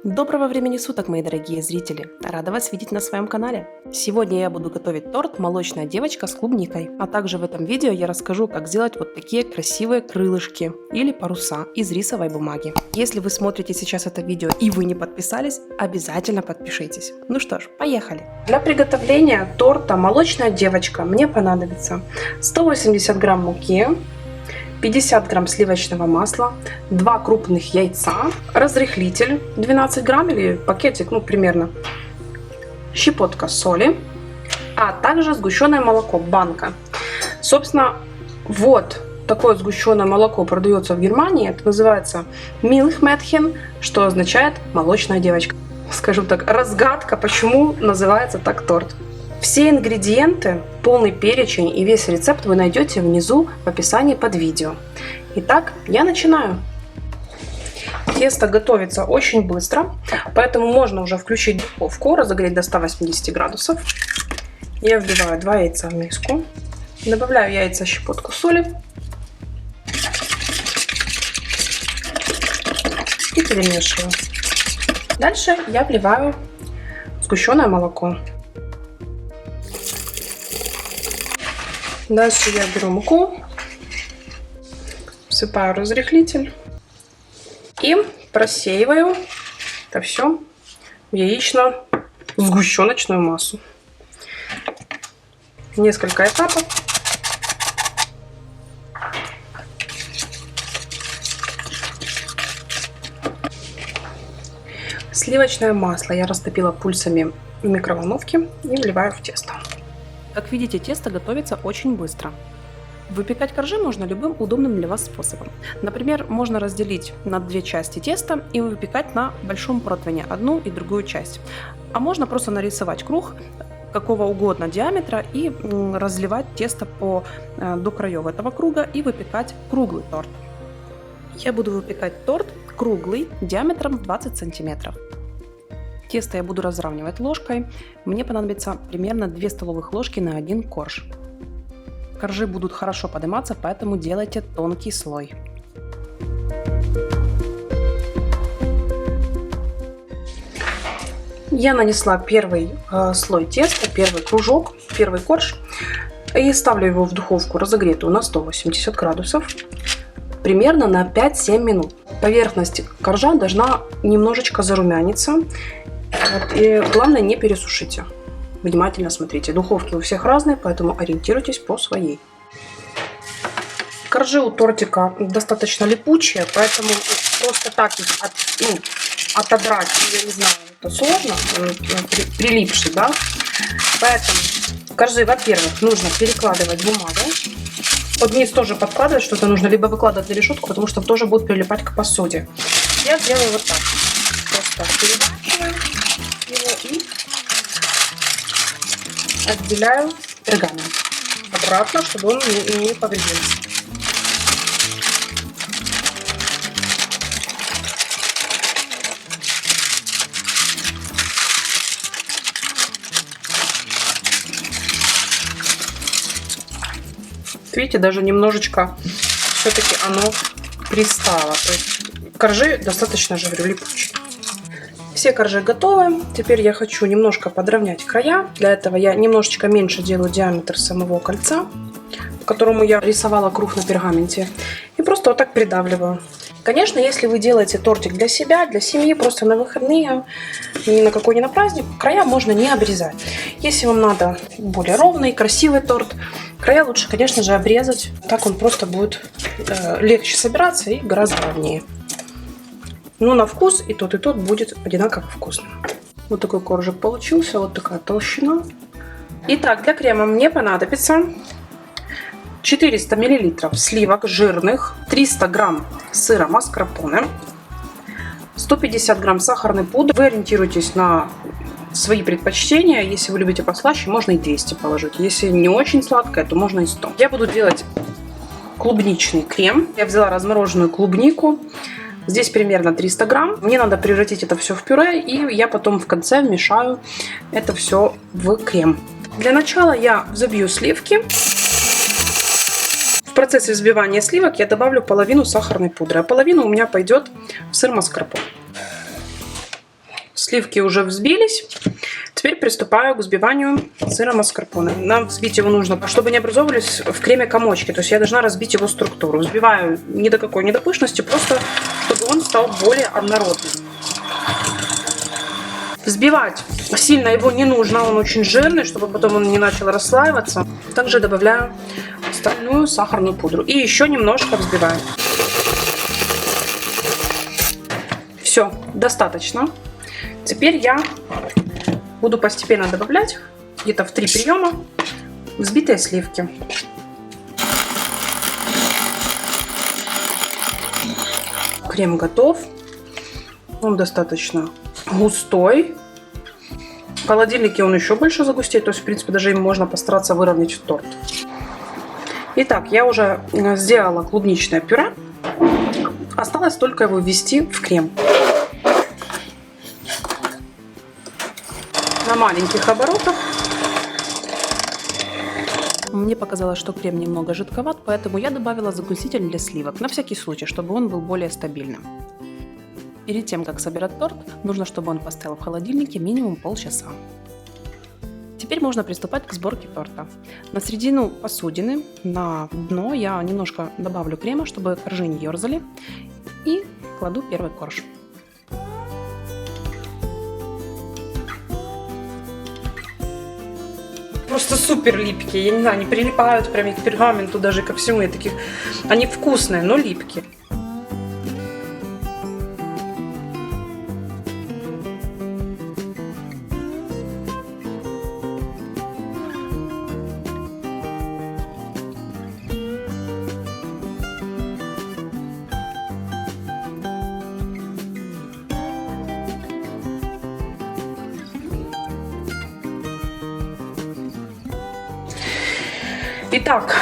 Доброго времени суток, мои дорогие зрители! Рада вас видеть на своем канале. Сегодня я буду готовить торт «Молочная девочка» с клубникой. А также в этом видео я расскажу, как сделать вот такие красивые крылышки или паруса из рисовой бумаги. Если вы смотрите сейчас это видео и вы не подписались, обязательно подпишитесь. Ну что ж, поехали! Для приготовления торта «Молочная девочка» мне понадобится 180 грамм муки, 50 грамм сливочного масла, 2 крупных яйца, разрыхлитель 12 грамм или пакетик, примерно, щепотка соли, а также сгущенное молоко, банка. Собственно, вот такое сгущенное молоко продается в Германии, это называется Milchmädchen, что означает молочная девочка. Скажу так, разгадка, почему называется так торт. Все ингредиенты, полный перечень и весь рецепт вы найдете внизу в описании под видео. Итак, я начинаю. Тесто готовится очень быстро, поэтому можно уже включить духовку, разогреть до 180 градусов. Я вливаю 2 яйца в миску, добавляю яйца, щепотку соли и перемешиваю. Дальше я вливаю сгущенное молоко. Дальше я беру муку, всыпаю разрыхлитель и просеиваю это все в яично-сгущеночную массу. Несколько этапов. Сливочное масло я растопила пульсами в микроволновке и вливаю в тесто. Как видите, тесто готовится очень быстро. Выпекать коржи можно любым удобным для вас способом. Например, можно разделить на 2 части теста и выпекать на большом противне одну и другую часть. А можно просто нарисовать круг какого угодно диаметра и разливать тесто до краев этого круга и выпекать круглый торт. Я буду выпекать торт круглый диаметром 20 сантиметров. Тесто я буду разравнивать ложкой. Мне понадобится примерно 2 столовых ложки на 1 корж. Коржи будут хорошо подниматься, поэтому делайте тонкий слой. Я нанесла первый слой теста, первый кружок, первый корж и ставлю его в духовку разогретую на 180 градусов примерно на 5-7 минут. Поверхность коржа должна немножечко зарумяниться. И главное, не пересушите. Внимательно смотрите. Духовки у всех разные, поэтому ориентируйтесь по своей. Коржи у тортика достаточно липучие, поэтому просто так их отодрать, я не знаю, это сложно, прилипший, да? Поэтому коржи, во-первых, нужно перекладывать бумагой. Под низ тоже подкладывать что-то нужно, либо выкладывать на решетку, потому что тоже будет прилипать к посуде. Я делаю вот так. Просто переворачиваю его и отделяю пергамент обратно, чтобы он не повредился. Видите, даже немножечко все-таки оно пристало. То есть коржи достаточно же, говорю, липучие. Все коржи готовы. Теперь я хочу немножко подровнять края. Для этого я немножечко меньше делаю диаметр самого кольца, по которому я рисовала круг на пергаменте. И просто вот так придавливаю. Конечно, если вы делаете тортик для себя, для семьи, просто на выходные, ни на какой ни на праздник, края можно не обрезать. Если вам надо более ровный, красивый торт, края лучше, конечно же, обрезать. Так он просто будет легче собираться и гораздо ровнее. Но на вкус и тот будет одинаково вкусным. Вот такой коржик получился, вот такая толщина. Итак, для крема мне понадобится 400 мл сливок жирных, 300 грамм сыра маскарпоне, 150 грамм сахарной пудры. Вы ориентируйтесь на свои предпочтения. Если вы любите послаще, можно и 200 положить. Если не очень сладкое, то можно и 100. Я буду делать клубничный крем. Я взяла размороженную клубнику. Здесь примерно 300 грамм. Мне надо превратить это все в пюре, и я потом в конце вмешаю это все в крем. Для начала я взбью сливки. В процессе взбивания сливок я добавлю половину сахарной пудры, а половину у меня пойдет в сыр маскарпоне. Сливки уже взбились. Теперь приступаю к взбиванию сыра маскарпоне. Нам взбить его нужно, чтобы не образовывались в креме комочки. То есть я должна разбить его структуру. Взбиваю ни до какой, ни до пышности, просто чтобы он стал более однородным. Взбивать сильно его не нужно, он очень жирный, чтобы потом он не начал расслаиваться. Также добавляю остальную сахарную пудру. И еще немножко взбиваю. Все, достаточно. Теперь я буду постепенно добавлять, где-то в 3 приема, взбитые сливки. Крем готов. Он достаточно густой. В холодильнике он еще больше загустеет. То есть, в принципе, даже им можно постараться выровнять торт. Итак, я уже сделала клубничное пюре. Осталось только его ввести в крем. На маленьких оборотах. Мне показалось, что крем немного жидковат, поэтому я добавила загуститель для сливок, на всякий случай, чтобы он был более стабильным. Перед тем, как собирать торт, нужно, чтобы он постоял в холодильнике минимум полчаса. Теперь можно приступать к сборке торта. На середину посудины, на дно я немножко добавлю крема, чтобы коржи не ерзали, и кладу первый корж. Просто супер липкие, я не знаю, они прилипают прямо к пергаменту, даже ко всему. Они вкусные, но липкие. Итак,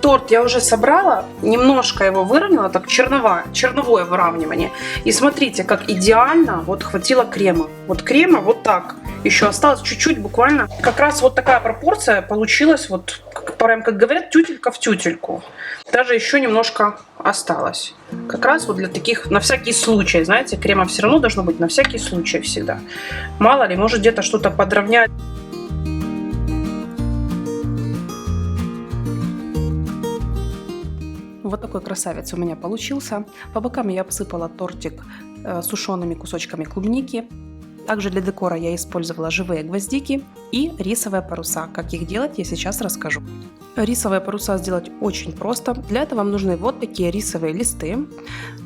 торт я уже собрала, немножко его выровняла, так черновое выравнивание. И смотрите, как идеально вот хватило крема. Вот крема вот так. Еще осталось чуть-чуть, буквально. Как раз вот такая пропорция получилась, вот прям, как говорят, тютелька в тютельку. Даже еще немножко осталось. Как раз вот для таких, на всякий случай, знаете, крема все равно должно быть на всякий случай всегда. Мало ли, может где-то что-то подровнять. Вот такой красавец у меня получился. По бокам я обсыпала тортик сушеными кусочками клубники. Также для декора я использовала живые гвоздики и рисовые паруса. Как их делать, я сейчас расскажу. Рисовые паруса сделать очень просто. Для этого вам нужны вот такие рисовые листы,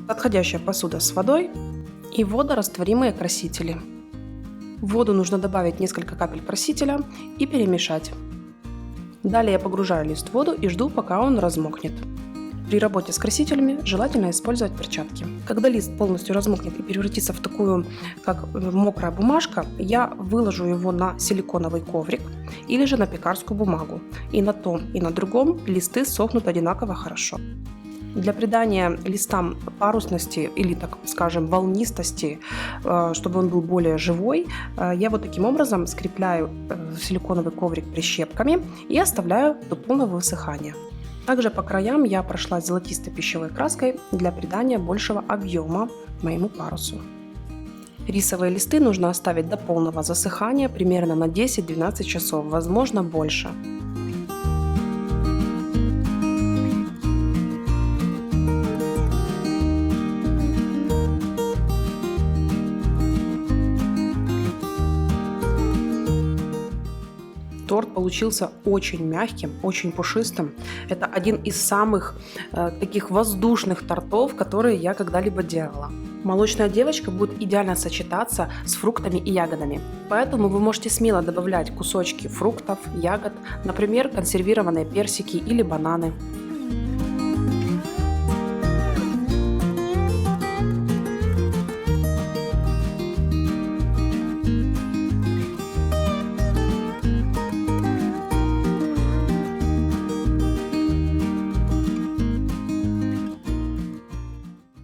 подходящая посуда с водой и водорастворимые красители. В воду нужно добавить несколько капель красителя и перемешать. Далее я погружаю лист в воду и жду, пока он размокнет. При работе с красителями желательно использовать перчатки. Когда лист полностью размокнет и превратится в такую, как мокрая бумажка, я выложу его на силиконовый коврик или же на пекарскую бумагу. И на том, и на другом листы сохнут одинаково хорошо. Для придания листам парусности или, так скажем, волнистости, чтобы он был более живой, я вот таким образом скрепляю силиконовый коврик прищепками и оставляю до полного высыхания. Также по краям я прошлась золотистой пищевой краской для придания большего объема моему парусу. Рисовые листы нужно оставить до полного засыхания примерно на 10-12 часов, возможно больше. Торт получился очень мягким, очень пушистым. Это один из самых таких воздушных тортов, которые я когда-либо делала. Молочная девочка будет идеально сочетаться с фруктами и ягодами. Поэтому вы можете смело добавлять кусочки фруктов, ягод, например, консервированные персики или бананы.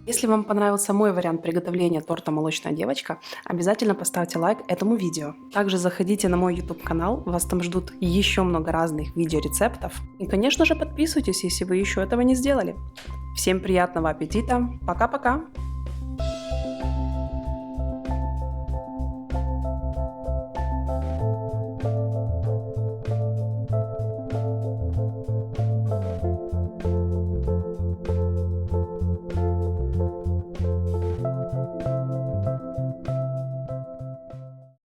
Если вам понравился мой вариант приготовления торта «Молочная девочка», обязательно поставьте лайк этому видео. Также заходите на мой YouTube канал, вас там ждут еще много разных видеорецептов. И, конечно же, подписывайтесь, если вы еще этого не сделали. Всем приятного аппетита, пока-пока!